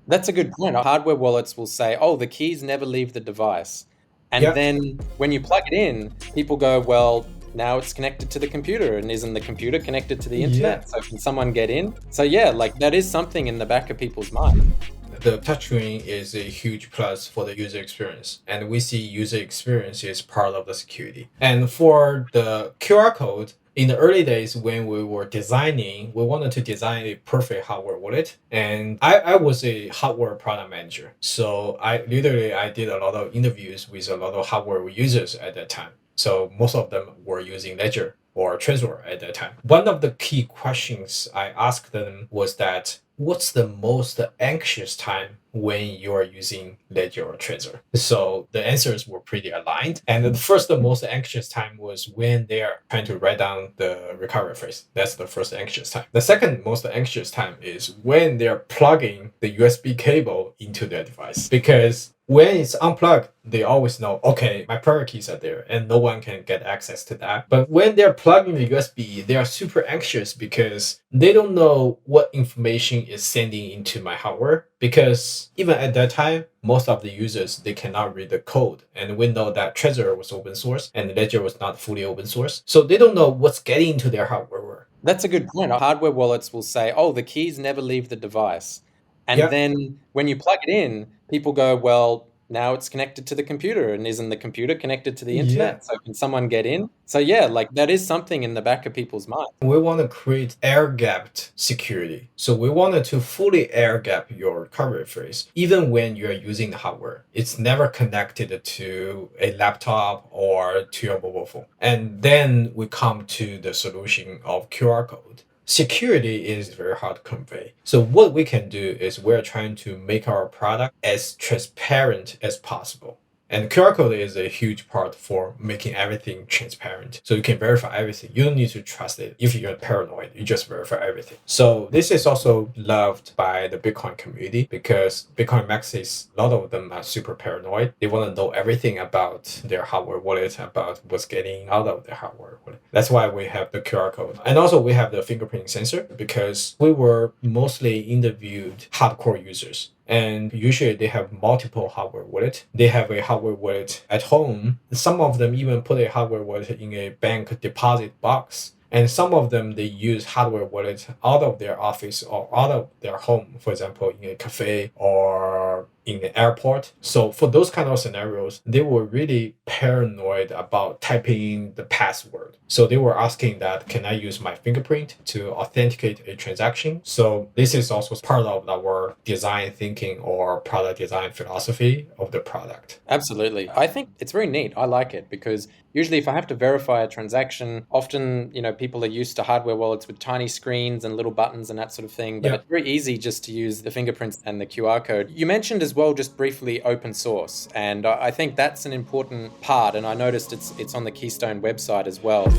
That's a good point. Hardware wallets will say, oh, the keys never leave the device. And Yeah, then when you plug it in, people go, well, now it's connected to the computer. And isn't the computer connected to the yeah. internet? So can someone get in? So, yeah, like that is something in the back of people's mind. The touchscreen is a huge plus for the user experience, and we see user experience is part of the security. And for the QR code, in the early days when we were designing, we wanted to design a perfect hardware wallet. And I was a hardware product manager. So I did a lot of interviews with a lot of hardware users at that time. So most of them were using Ledger or Trezor at that time. One of the key questions I asked them was that what's the most anxious time when you're using Ledger or Trezor? So the answers were pretty aligned. And the first, the most anxious time was when they are trying to write down the recovery phrase. That's the first anxious time. The second most anxious time is when they're plugging the USB cable into their device. Because when it's unplugged, they always know, okay, my private keys are there and no one can get access to that. But when they're plugging the USB, they are super anxious because they don't know what information is sending into my hardware. Because even at that time, most of the users, they cannot read the code. And we know that Trezor was open source and Ledger was not fully open source. So they don't know what's getting into their hardware. That's a good point. Hardware wallets will say, oh, the keys never leave the device. And Yeah, then when you plug it in, people go, well, now it's connected to the computer. And isn't the computer connected to the yeah. internet? So can someone get in? So, yeah, like that is something in the back of people's mind. We want to create air gapped security. So we wanted to fully air gap your recovery phrase, even when you're using the hardware. It's never connected to a laptop or to your mobile phone. And then we come to the solution of QR code. Security is very hard to convey. So what we can do is we're trying to make our product as transparent as possible. And QR code is a huge part for making everything transparent. So you can verify everything. You don't need to trust it. If you're paranoid, you just verify everything. So this is also loved by the Bitcoin community because Bitcoin maxis, a lot of them are super paranoid. They want to know everything about their hardware wallet, about what's getting out of their hardware wallet. That's why we have the QR code. And also we have the fingerprint sensor because we were mostly interviewed hardcore users. And usually they have multiple hardware wallet. They have a hardware wallet at home. Some of them even put a hardware wallet in a bank deposit box. And some of them they use hardware wallet out of their office or out of their home, for example, in a cafe or in an airport. So for those kind of scenarios, they were really paranoid about typing the password. So they were asking that, can I use my fingerprint to authenticate a transaction? So this is also part of our design thinking or product design philosophy of the product. Absolutely. I think it's very neat. I like it because usually if I have to verify a transaction, often, people are used to hardware wallets with tiny screens and little buttons and that sort of thing, but Yeah. it's very easy just to use the fingerprints and the QR code. You mentioned as well, just briefly, open source, and I think that's an important part, and I noticed it's on the Keystone website as well.